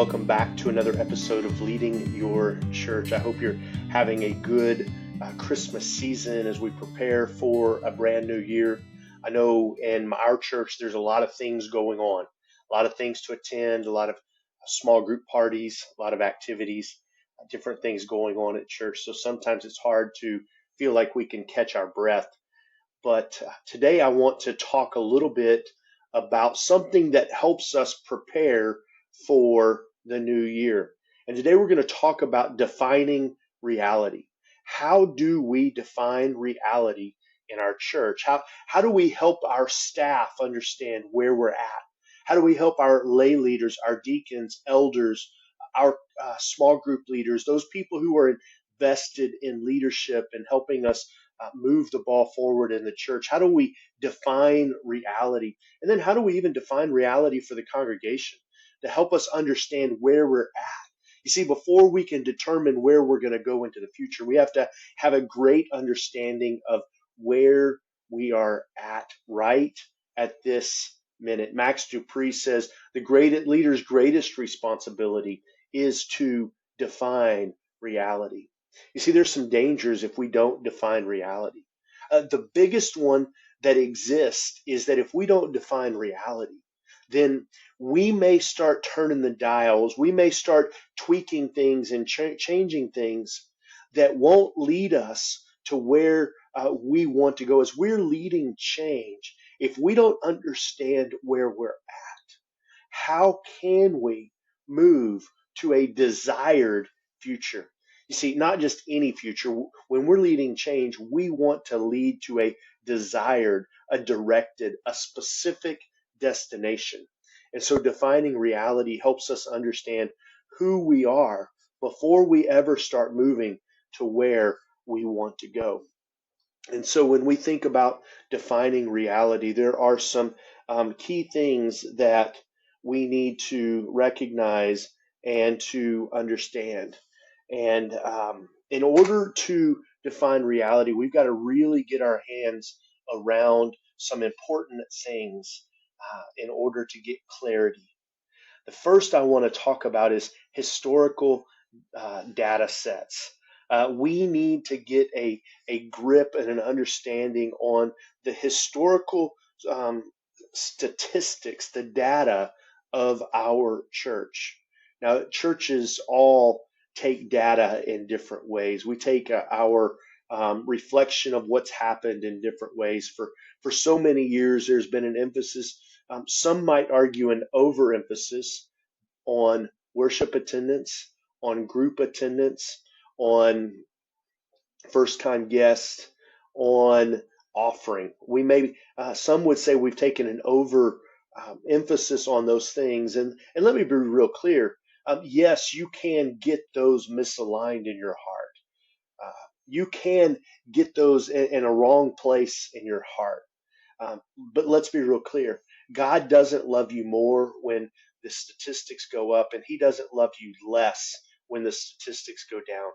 welcome back to another episode of Leading Your Church. I hope you're having a good Christmas season as we prepare for a brand new year. I know in our church there's a lot of things going on, a lot of things to attend, a lot of small group parties, a lot of activities, different things going on at church. So sometimes it's hard to feel like we can catch our breath. But today I want to talk a little bit about something that helps us prepare for the new year. And today we're going to talk about defining reality. How do we define reality in our church? How do we help our staff understand where we're at? How do we help our lay leaders, our deacons, elders, our small group leaders, those people who are invested in leadership and helping us move the ball forward in the church? How do we define reality? And then how do we even define reality for the congregation to help us understand where we're at? You see, before we can determine where we're going to go into the future, we have to have a great understanding of where we are at right at this minute. Max Dupree says the great leader's greatest responsibility is to define reality. You see, there's some dangers if we don't define reality. The biggest one that exists is that if we don't define reality, then we may start turning the dials. We may start tweaking things and changing things that won't lead us to where we want to go. As we're leading change, if we don't understand where we're at, how can we move to a desired future? You see, not just any future. When we're leading change, we want to lead to a desired, a directed, a specific destination. And so defining reality helps us understand who we are before we ever start moving to where we want to go. And so when we think about defining reality, there are some key things that we need to recognize and to understand. And in order to define reality, we've got to really get our hands around some important things in order to get clarity. The first I want to talk about is historical data sets. We need to get a grip and an understanding on the historical statistics, the data of our church. Now, churches all take data in different ways. We take our reflection of what's happened in different ways. For so many years, there's been an emphasis, some might argue an overemphasis on worship attendance, on group attendance, on first-time guests, on offering. We may, some would say we've taken an over emphasis on those things. And let me be real clear. Yes, you can get those misaligned in your heart. You can get those in a wrong place in your heart. But let's be real clear. God doesn't love you more when the statistics go up, and He doesn't love you less when the statistics go down.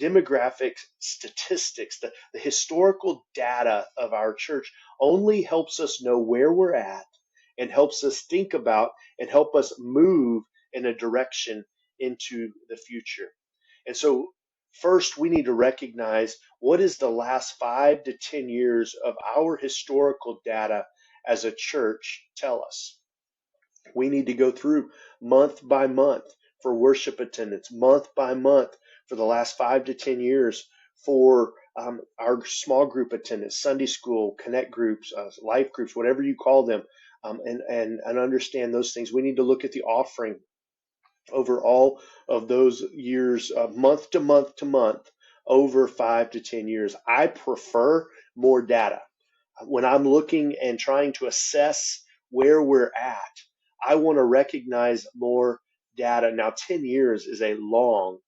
Demographic statistics, the historical data of our church only helps us know where we're at and helps us think about and help us move in a direction into the future. And so first, we need to recognize what is the last 5 to 10 years of our historical data as a church tell us. We need to go through month by month for worship attendance, month by month for the last 5 to 10 years for our small group attendance, Sunday school, connect groups, life groups, whatever you call them, and understand those things. We need to look at the offering over all of those years, month to month to month, over 5 to 10 years. I prefer more data. When I'm looking and trying to assess where we're at, I want to recognize more data. Now, 10 years is a long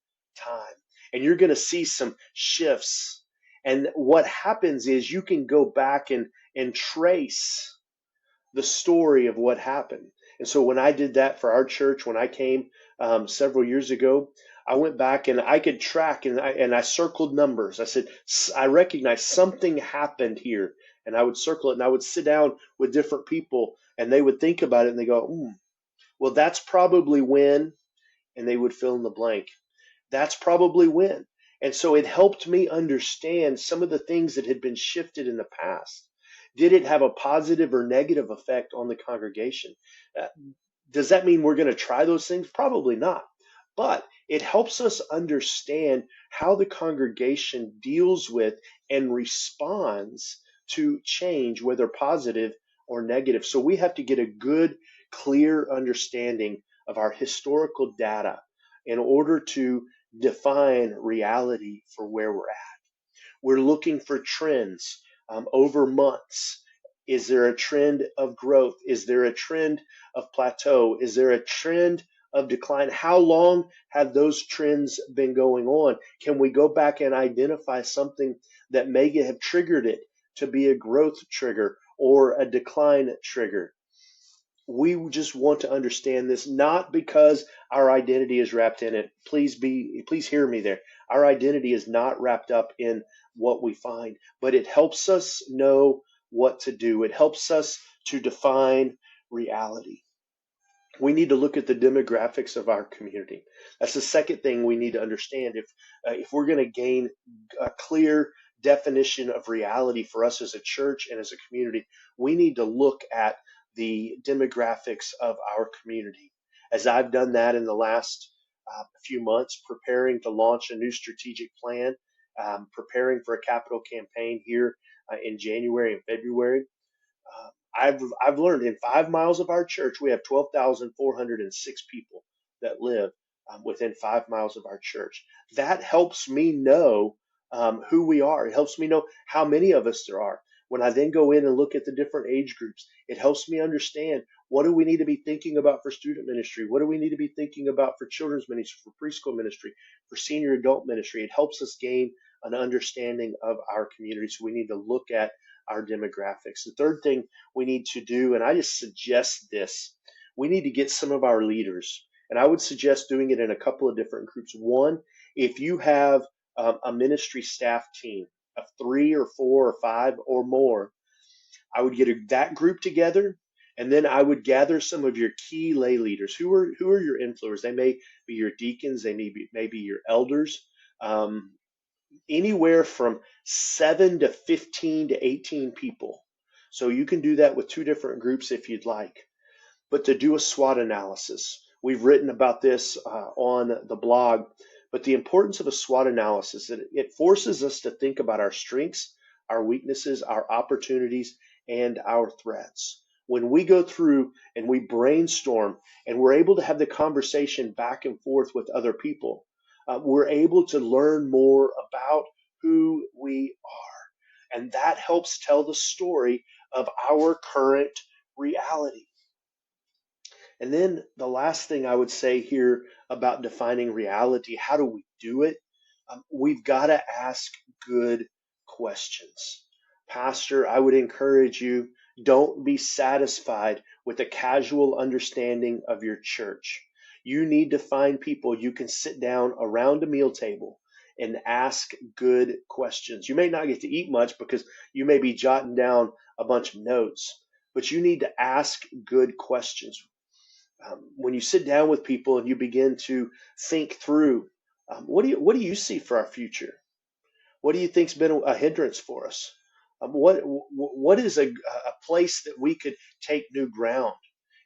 time, and you're going to see some shifts. And what happens is you can go back and trace the story of what happened. And so when I did that for our church, when I came several years ago, I went back and I could track and I circled numbers. I said, I recognize something happened here. And I would circle it and I would sit down with different people and they would think about it and they go, well, that's probably when and they would fill in the blank. That's probably when. And so it helped me understand some of the things that had been shifted in the past. Did it have a positive or negative effect on the congregation? Uh, does that mean we're going to try those things? Probably not. But it helps us understand how the congregation deals with and responds to change, whether positive or negative. So we have to get a good, clear understanding of our historical data in order to define reality for where we're at. We're looking for trends over months. Is there a trend of growth? Is there a trend of plateau? Is there a trend of decline? How long have those trends been going on? Can we go back and identify something that may have triggered it to be a growth trigger or a decline trigger? We just want to understand this, not because our identity is wrapped in it. Please hear me there. Our identity is not wrapped up in what we find, but it helps us know what to do. It helps us to define reality. We need to look at the demographics of our community. That's the second thing we need to understand. If we're going to gain a clear definition of reality for us as a church and as a community, we need to look at the demographics of our community. As I've done that in the last few months, preparing to launch a new strategic plan, preparing for a capital campaign here in January and February. I've learned in 5 miles of our church, we have 12,406 people that live within 5 miles of our church. That helps me know who we are. It helps me know how many of us there are. When I then go in and look at the different age groups, it helps me understand what do we need to be thinking about for student ministry? What do we need to be thinking about for children's ministry, for preschool ministry, for senior adult ministry? It helps us gain an understanding of our community. So we need to look at our demographics. The third thing we need to do, and I just suggest this, we need to get some of our leaders, and I would suggest doing it in a couple of different groups. One, if you have a ministry staff team of 3 or 4 or 5 or more, I would get that group together, and then I would gather some of your key lay leaders. Who are your influencers? They may be your deacons, they may be your elders. Anywhere from 7 to 15 to 18 people. So you can do that with 2 different groups if you'd like. But to do a SWOT analysis, we've written about this on the blog, but the importance of a SWOT analysis, that it forces us to think about our strengths, our weaknesses, our opportunities, and our threats. When we go through and we brainstorm and we're able to have the conversation back and forth with other people, we're able to learn more about who we are. And that helps tell the story of our current reality. And then the last thing I would say here about defining reality, how do we do it? We've got to ask good questions. Pastor, I would encourage you, don't be satisfied with a casual understanding of your church. You need to find people you can sit down around a meal table and ask good questions. You may not get to eat much because you may be jotting down a bunch of notes, but you need to ask good questions. When you sit down with people and you begin to think through, what do you see for our future? What do you think's been a hindrance for us? What is a place that we could take new ground?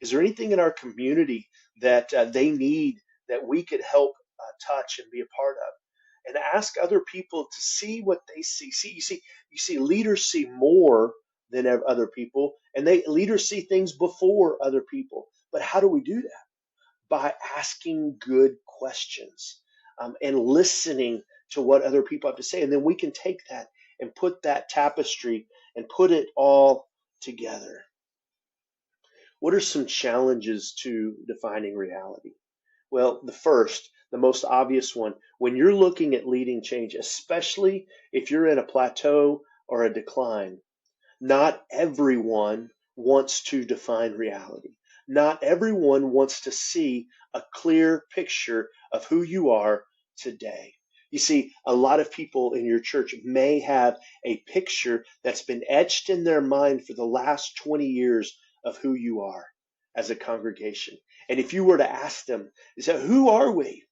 Is there anything in our community that they need that we could help touch and be a part of? And ask other people to see what they see. You see, leaders see more than other people, and leaders see things before other people. But how do we do that? By asking good questions and listening to what other people have to say. And then we can take that and put that tapestry and put it all together. What are some challenges to defining reality? Well, the most obvious one, when you're looking at leading change, especially if you're in a plateau or a decline, not everyone wants to define reality. Not everyone wants to see a clear picture of who you are today. You see, a lot of people in your church may have a picture that's been etched in their mind for the last 20 years of who you are as a congregation. And if you were to ask them, you say, who are we?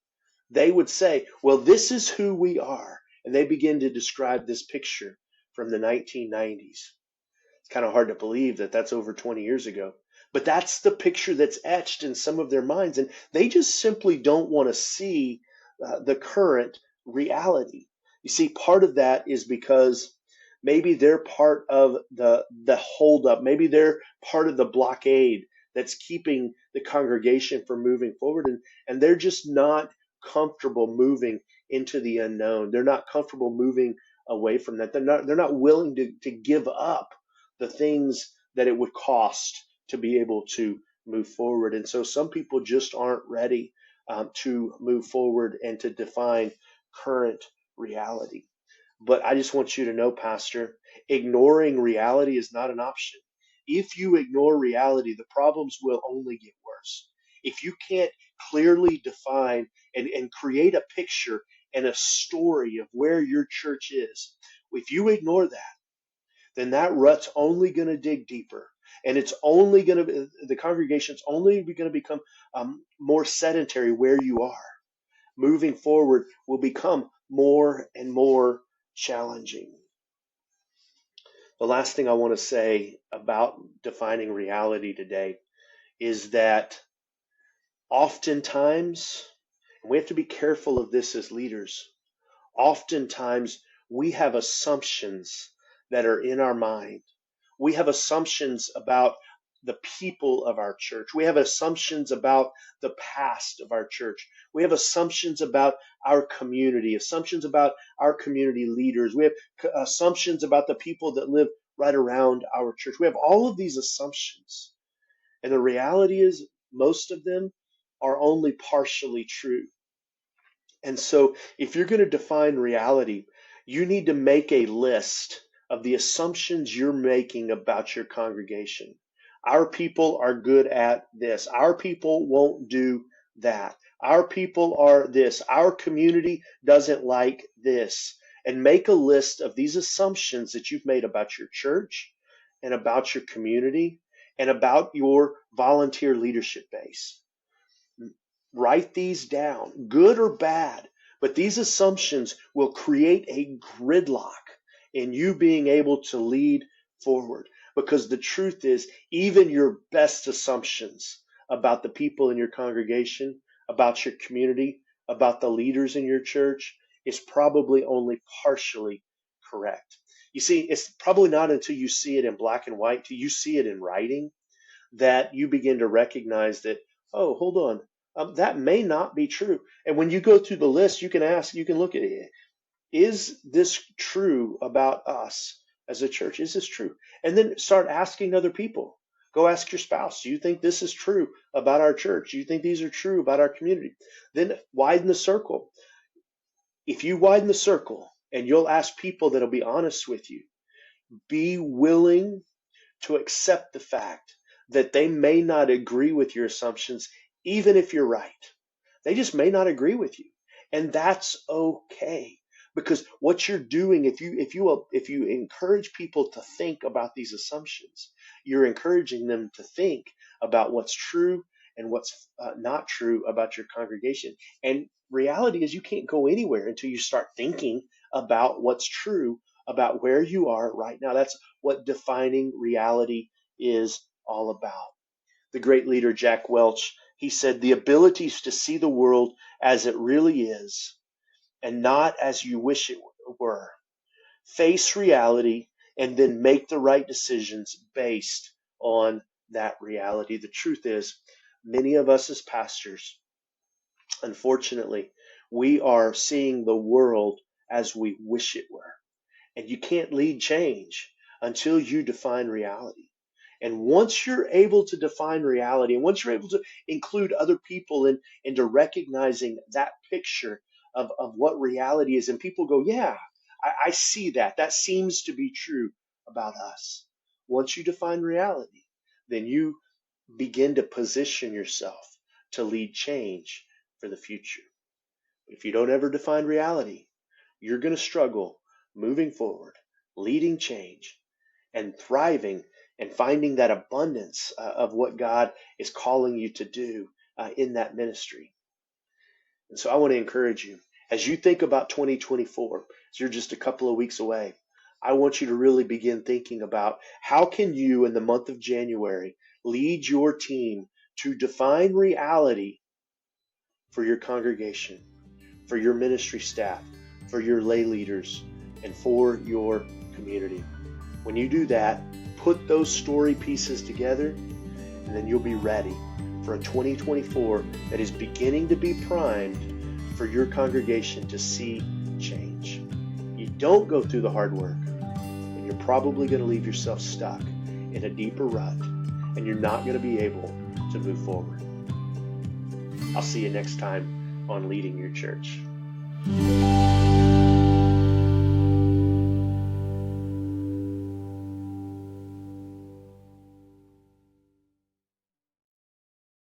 They would say, well, this is who we are. And they begin to describe this picture from the 1990s. It's kind of hard to believe that that's over 20 years ago. But that's the picture that's etched in some of their minds. And they just simply don't want to see the current reality. You see, part of that is because maybe they're part of the holdup. Maybe they're part of the blockade that's keeping the congregation from moving forward. And they're just not comfortable moving into the unknown. They're not comfortable moving away from that. They're not willing to give up the things that it would cost to be able to move forward. And so some people just aren't ready to move forward and to define current reality. But I just want you to know, Pastor, ignoring reality is not an option. If you ignore reality, the problems will only get worse. If you can't clearly define and create a picture and a story of where your church is, if you ignore that, then that rut's only going to dig deeper. And it's only going to, the congregation's only going to become more sedentary where you are. Moving forward will become more and more challenging. The last thing I want to say about defining reality today is that oftentimes, and we have to be careful of this as leaders, oftentimes we have assumptions that are in our mind. We have assumptions about the people of our church. We have assumptions about the past of our church. We have assumptions about our community, assumptions about our community leaders. We have assumptions about the people that live right around our church. We have all of these assumptions. And the reality is, most of them are only partially true. And so, if you're going to define reality, you need to make a list of the assumptions you're making about your congregation. Our people are good at this. Our people won't do that. Our people are this. Our community doesn't like this. And make a list of these assumptions that you've made about your church and about your community and about your volunteer leadership base. Write these down, good or bad, but these assumptions will create a gridlock in you being able to lead forward. Because the truth is, even your best assumptions about the people in your congregation, about your community, about the leaders in your church is probably only partially correct. You see, it's probably not until you see it in black and white, till you see it in writing, that you begin to recognize that, oh, hold on, that may not be true. And when you go through the list, you can ask, you can look at it. Is this true about us as a church? Is this true? And then start asking other people. Go ask your spouse, do you think this is true about our church? Do you think these are true about our community? Then widen the circle. If you widen the circle and you'll ask people that'll be honest with you, be willing to accept the fact that they may not agree with your assumptions, even if you're right. They just may not agree with you. And that's okay. Because what you're doing, if you encourage people to think about these assumptions, you're encouraging them to think about what's true and what's not true about your congregation. And reality is, you can't go anywhere until you start thinking about what's true about where you are right now. That's what defining reality is all about. The great leader Jack Welch, he said, the abilities to see the world as it really is and not as you wish it were. Face reality and then make the right decisions based on that reality. The truth is, many of us as pastors, unfortunately, we are seeing the world as we wish it were. And you can't lead change until you define reality. And once you're able to define reality, and once you're able to include other people into recognizing that picture of what reality is, and people go, yeah, I see that. That seems to be true about us. Once you define reality, then you begin to position yourself to lead change for the future. If you don't ever define reality, you're going to struggle moving forward, leading change, and thriving and finding that abundance of what God is calling you to do in that ministry. And so I want to encourage you, as you think about 2024, as you're just a couple of weeks away, I want you to really begin thinking about how can you in the month of January lead your team to define reality for your congregation, for your ministry staff, for your lay leaders, and for your community. When you do that, put those story pieces together, and then you'll be ready for a 2024 that is beginning to be primed for your congregation to see change. You don't go through the hard work, and you're probably going to leave yourself stuck in a deeper rut, and you're not going to be able to move forward. I'll see you next time on Leading Your Church.